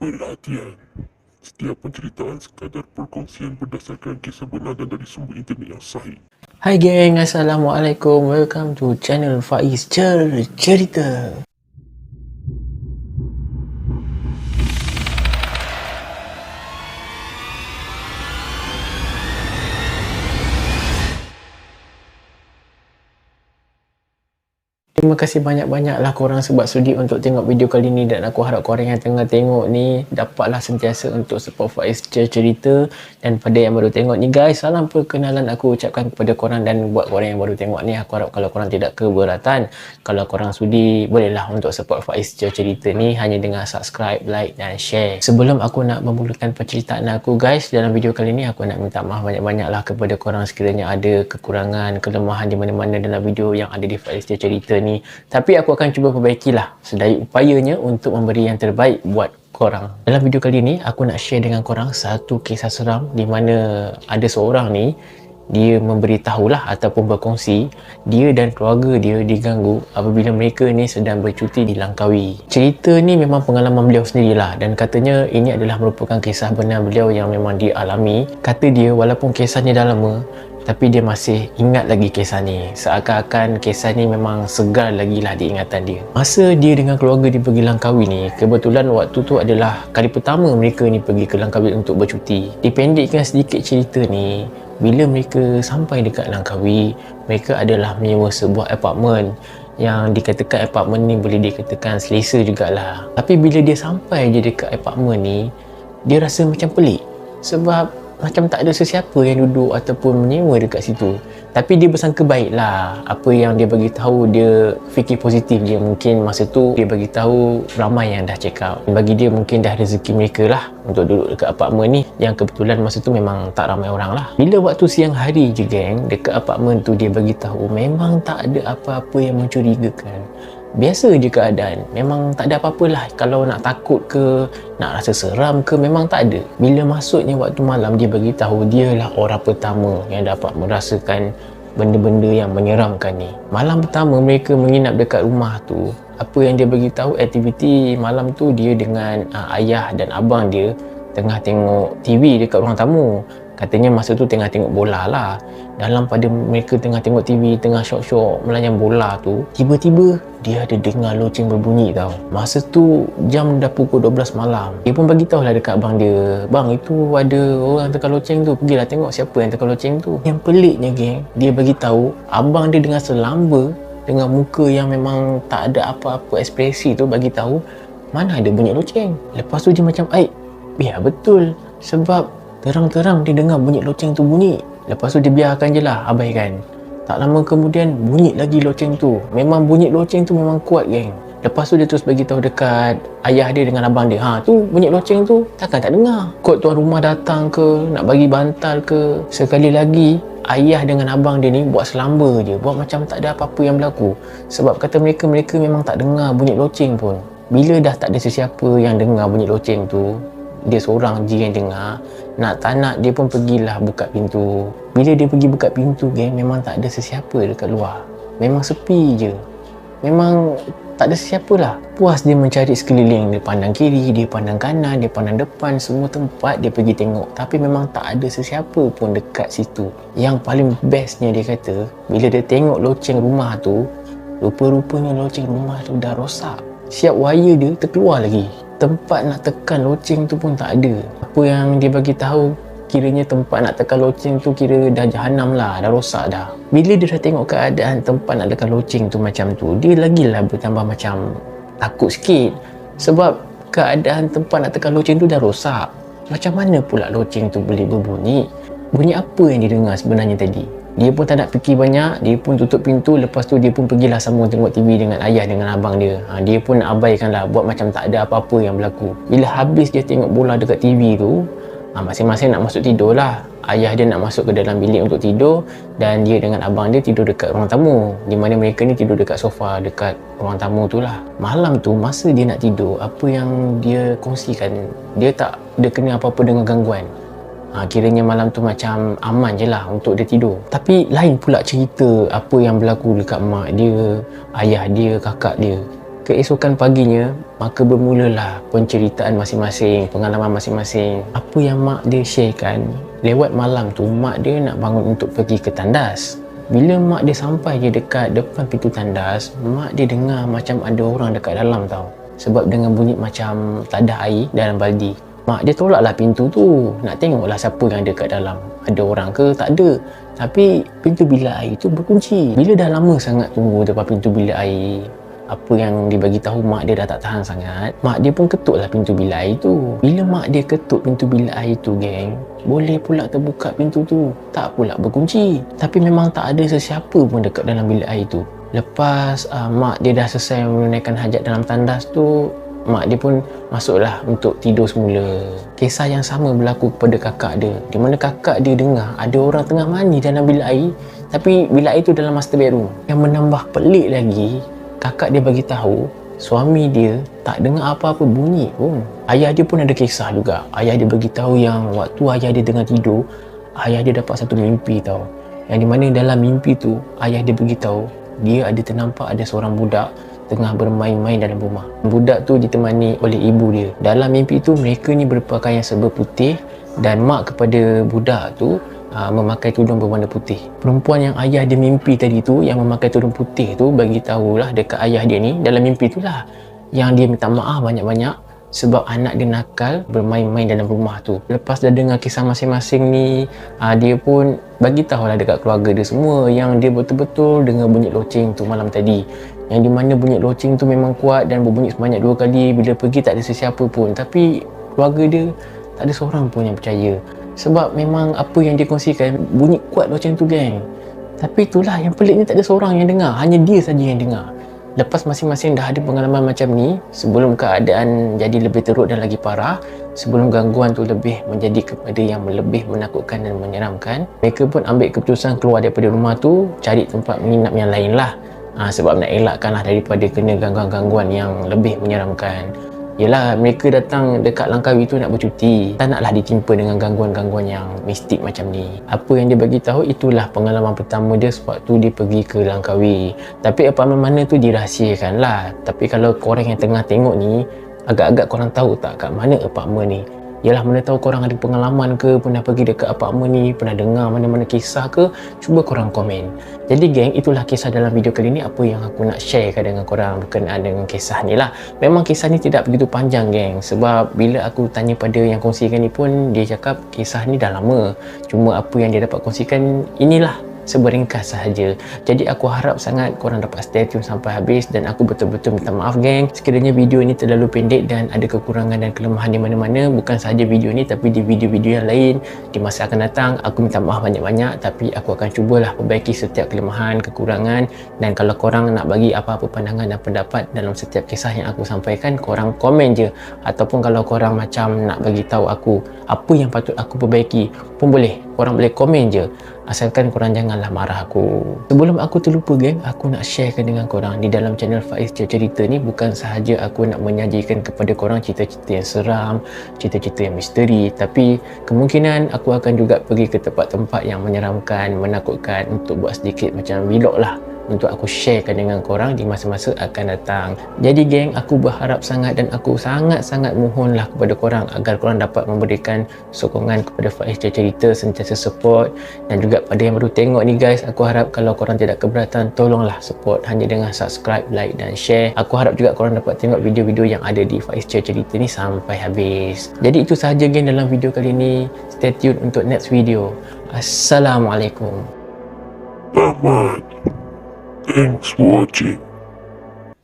Perhatian, setiap penceritaan sekadar perkongsian berdasarkan kisah benar dan dari sumber internet yang sahih. Hai geng, Assalamualaikum. Welcome to channel Faiz Cerita. Terima kasih banyak-banyaklah korang sebab sudi untuk tengok video kali ni, dan aku harap korang yang tengah tengok ni dapatlah sentiasa untuk support Faiz Cerita. Dan pada yang baru tengok ni guys, salam perkenalan aku ucapkan kepada korang, dan buat korang yang baru tengok ni, aku harap kalau korang tidak keberatan, kalau korang sudi bolehlah untuk support Faiz Cerita ni hanya dengan subscribe, like dan share. Sebelum aku nak memulakan penceritaan aku guys, dalam video kali ni aku nak minta maaf banyak-banyaklah kepada korang sekiranya ada kekurangan, kelemahan di mana-mana dalam video yang ada di Faiz Cerita ni. Tapi aku akan cuba perbaikilah sedaya upayanya untuk memberi yang terbaik buat korang. Dalam video kali ni aku nak share dengan korang satu kisah seram di mana ada seorang ni, dia memberitahulah ataupun berkongsi dia dan keluarga dia diganggu apabila mereka ni sedang bercuti di Langkawi. Cerita ni memang pengalaman beliau sendirilah, dan katanya ini adalah merupakan kisah benar beliau yang memang dialami. Kata dia walaupun kisahnya dah lama, tapi dia masih ingat lagi kisah ni. Seakan-akan kisah ni memang segar lagi lah di ingatan dia. Masa dia dengan keluarga dia pergi Langkawi ni, kebetulan waktu tu adalah kali pertama mereka ni pergi ke Langkawi untuk bercuti. Dipendekkan sedikit cerita ni, bila mereka sampai dekat Langkawi, mereka adalah menyewa sebuah apartmen yang dikatakan apartmen ni boleh dikatakan selesa jugalah. Tapi bila dia sampai je dekat apartmen ni, dia rasa macam pelik sebab macam tak ada sesiapa yang duduk ataupun menyewa dekat situ. Tapi dia bersangka baik lah. Apa yang dia bagi tahu, dia fikir positif je. Mungkin masa tu dia bagi tahu ramai yang dah check out. Bagi dia mungkin dah rezeki mereka lah untuk duduk dekat apartmen ni, yang kebetulan masa tu memang tak ramai orang lah. Bila waktu siang hari je geng, dekat apartmen tu dia bagi tahu memang tak ada apa-apa yang mencurigakan. Biasa je keadaan, memang tak ada apa-apalah. Kalau nak takut ke, nak rasa seram ke, memang tak ada. Bila masuknya waktu malam, dia bagi tahu dialah orang pertama yang dapat merasakan benda-benda yang menyeramkan ni. Malam pertama mereka menginap dekat rumah tu, apa yang dia bagi tahu, aktiviti malam tu dia dengan ayah dan abang dia tengah tengok TV dekat ruang tamu. Katanya masa tu tengah tengok bola lah. Dalam pada mereka tengah tengok TV, tengah syok-syok melayang bola tu, tiba-tiba dia ada dengar loceng berbunyi tau. Masa tu jam dah pukul 12 malam. Dia pun bagi tahu lah dekat abang dia, "Bang, itu ada orang tekan loceng tu, pergilah tengok siapa yang tekan loceng tu." Yang peliknya geng, dia bagi tahu abang dia dengan selamba, dengan muka yang memang tak ada apa-apa ekspresi tu, bagi tahu mana ada bunyi loceng. Lepas tu dia macam, ya betul, sebab terang-terang dia dengar bunyi loceng tu bunyi. Lepas tu dia biarkan je lah, abaikan. Tak lama kemudian bunyi lagi loceng tu. Memang bunyi loceng tu memang kuat geng. Lepas tu dia terus bagi tahu dekat ayah dia dengan abang dia, tu bunyi loceng tu takkan tak dengar. Kot tuan rumah datang ke, nak bagi bantal ke. Sekali lagi ayah dengan abang dia ni buat selamba je, buat macam tak ada apa-apa yang berlaku. Sebab kata mereka memang tak dengar bunyi loceng pun. Bila dah tak ada sesiapa yang dengar bunyi loceng tu, dia seorang je yang dengar. Nak tak nak dia pun pergilah buka pintu. Bila dia pergi buka pintu geng, memang tak ada sesiapa dekat luar. Memang sepi je. Memang tak ada sesiapa lah. Puas dia mencari sekeliling. Dia pandang kiri, dia pandang kanan, dia pandang depan. Semua tempat dia pergi tengok, tapi memang tak ada sesiapa pun dekat situ. Yang paling bestnya dia kata, bila dia tengok loceng rumah tu, rupa-rupanya loceng rumah tu dah rosak. Siap wire dia terkeluar lagi. Tempat nak tekan loceng tu pun tak ada. Apa yang dia bagi tahu, kiranya tempat nak tekan loceng tu kira dah jahanam lah, dah rosak dah. Bila dia dah tengok keadaan tempat nak tekan loceng tu macam tu, dia lagilah bertambah macam takut sikit. Sebab keadaan tempat nak tekan loceng tu dah rosak. Macam mana pula loceng tu boleh berbunyi? Bunyi apa yang dia dengar sebenarnya tadi? Dia pun tak nak fikir banyak, dia pun tutup pintu. Lepas tu dia pun pergilah sambung tengok TV dengan ayah dengan abang dia. Dia pun nak abaikan lah, buat macam tak ada apa-apa yang berlaku. Bila habis dia tengok bola dekat TV tu, masing-masing nak masuk tidur lah. Ayah dia nak masuk ke dalam bilik untuk tidur, dan dia dengan abang dia tidur dekat ruang tamu, di mana mereka ni tidur dekat sofa dekat ruang tamu tu lah. Malam tu masa dia nak tidur, apa yang dia kongsikan, dia tak ada kena apa-apa dengan gangguan. Kiranya malam tu macam aman je lah untuk dia tidur. Tapi lain pula cerita apa yang berlaku dekat mak dia, ayah dia, kakak dia. Keesokan paginya, maka bermulalah penceritaan masing-masing, pengalaman masing-masing. Apa yang mak dia sharekan, lewat malam tu mak dia nak bangun untuk pergi ke tandas. Bila mak dia sampai je dekat depan pintu tandas, mak dia dengar macam ada orang dekat dalam tau. Sebab dengan bunyi macam tak ada air dalam baldi. Mak dia tolaklah pintu tu, nak tengoklah siapa yang ada kat dalam. Ada orang ke? Tak ada. Tapi pintu bilik air tu berkunci. Bila dah lama sangat tunggu depan pintu bilik air, apa yang dia bagi tahu mak dia dah tak tahan sangat, mak dia pun ketuklah pintu bilik air tu. Bila mak dia ketuk pintu bilik air tu, geng, boleh pula terbuka pintu tu, tak pula berkunci. Tapi memang tak ada sesiapa pun dekat dalam bilik air tu. Lepas mak dia dah selesai menunaikan hajat dalam tandas tu, mak dia pun masuklah untuk tidur semula. Kisah yang sama berlaku kepada kakak dia, di mana kakak dia dengar ada orang tengah mandi dalam bilik air, tapi bilik air tu dalam master bedroom. Yang menambah pelik lagi, kakak dia bagi tahu suami dia tak dengar apa-apa bunyi pun. Ayah dia pun ada kisah juga. Ayah dia bagi tahu yang waktu ayah dia tengah tidur, ayah dia dapat satu mimpi tau. Yang di mana dalam mimpi tu, ayah dia bagi tahu dia ada ternampak ada seorang budak tengah bermain-main dalam rumah. Budak tu ditemani oleh ibu dia. Dalam mimpi tu mereka ni berpakaian serba putih dan mak kepada budak tu memakai tudung berwarna putih. Perempuan yang ayah dia mimpi tadi tu, yang memakai tudung putih tu, bagi tahulah dekat ayah dia ni dalam mimpi tu lah, yang dia minta maaf banyak-banyak sebab anak dia nakal bermain-main dalam rumah tu. Lepas dah dengar kisah masing-masing ni, dia pun bagi tahulah dekat keluarga dia semua yang dia betul-betul dengar bunyi loceng tu malam tadi. Yang di mana bunyi loceng tu memang kuat dan berbunyi sebanyak 2 kali. Bila pergi tak ada sesiapa pun, tapi keluarga dia tak ada seorang pun yang percaya. Sebab memang apa yang dia kongsikan bunyi kuat loceng tu, geng. Tapi itulah yang peliknya, tak ada seorang yang dengar, hanya dia saja yang dengar. Lepas masing-masing dah ada pengalaman macam ni, sebelum keadaan jadi lebih teruk dan lagi parah, sebelum gangguan tu lebih menjadi kepada yang lebih menakutkan dan menyeramkan, mereka pun ambil keputusan keluar daripada rumah tu, cari tempat menginap yang lain lah. Sebab nak elakkanlah daripada kena gangguan-gangguan yang lebih menyeramkan. Yelah, mereka datang dekat Langkawi tu nak bercuti, tak naklah ditimpa dengan gangguan-gangguan yang mistik macam ni. Apa yang dia bagi tahu, itulah pengalaman pertama dia sewaktu dia pergi ke Langkawi. Tapi apartmen mana tu dirahsiakan lah. Tapi kalau korang yang tengah tengok ni, agak-agak korang tahu tak kat mana apartmen ni? Yalah, mana tahu korang ada pengalaman ke, pernah pergi dekat apartmen ni, pernah dengar mana-mana kisah ke, cuba korang komen. Jadi geng, itulah kisah dalam video kali ni, apa yang aku nak sharekan dengan korang berkenaan dengan kisah ni lah. Memang kisah ni tidak begitu panjang, geng, sebab bila aku tanya pada yang kongsikan ni pun, dia cakap kisah ni dah lama. Cuma apa yang dia dapat kongsikan inilah seberingkas sahaja. Jadi aku harap sangat korang dapat stay tune sampai habis, dan aku betul-betul minta maaf, geng, sekiranya video ini terlalu pendek dan ada kekurangan dan kelemahan di mana-mana, bukan sahaja video ni tapi di video-video yang lain di masa akan datang. Aku minta maaf banyak-banyak, tapi aku akan cubalah perbaiki setiap kelemahan, kekurangan. Dan kalau korang nak bagi apa-apa pandangan dan pendapat dalam setiap kisah yang aku sampaikan, korang komen je. Ataupun kalau korang macam nak bagi tahu aku apa yang patut aku perbaiki pun boleh, korang boleh komen je, asalkan korang janganlah marah aku. Sebelum aku terlupa, geng, aku nak sharekan dengan korang, di dalam channel Faiz Cerita ni bukan sahaja aku nak menyajikan kepada korang cerita-cerita yang seram, cerita-cerita yang misteri, tapi kemungkinan aku akan juga pergi ke tempat-tempat yang menyeramkan, menakutkan, untuk buat sedikit macam vlog lah, untuk aku sharekan dengan korang di masa-masa akan datang. Jadi geng, aku berharap sangat dan aku sangat-sangat mohonlah kepada korang agar korang dapat memberikan sokongan kepada Faiz Cerita, sentiasa support. Dan juga pada yang baru tengok ni guys, aku harap kalau korang tidak keberatan, tolonglah support hanya dengan subscribe, like dan share. Aku harap juga korang dapat tengok video-video yang ada di Faiz Cerita ni sampai habis. Jadi itu sahaja geng dalam video kali ni. Stay tune untuk next video. Assalamualaikum. Tamat. Thanks for watching.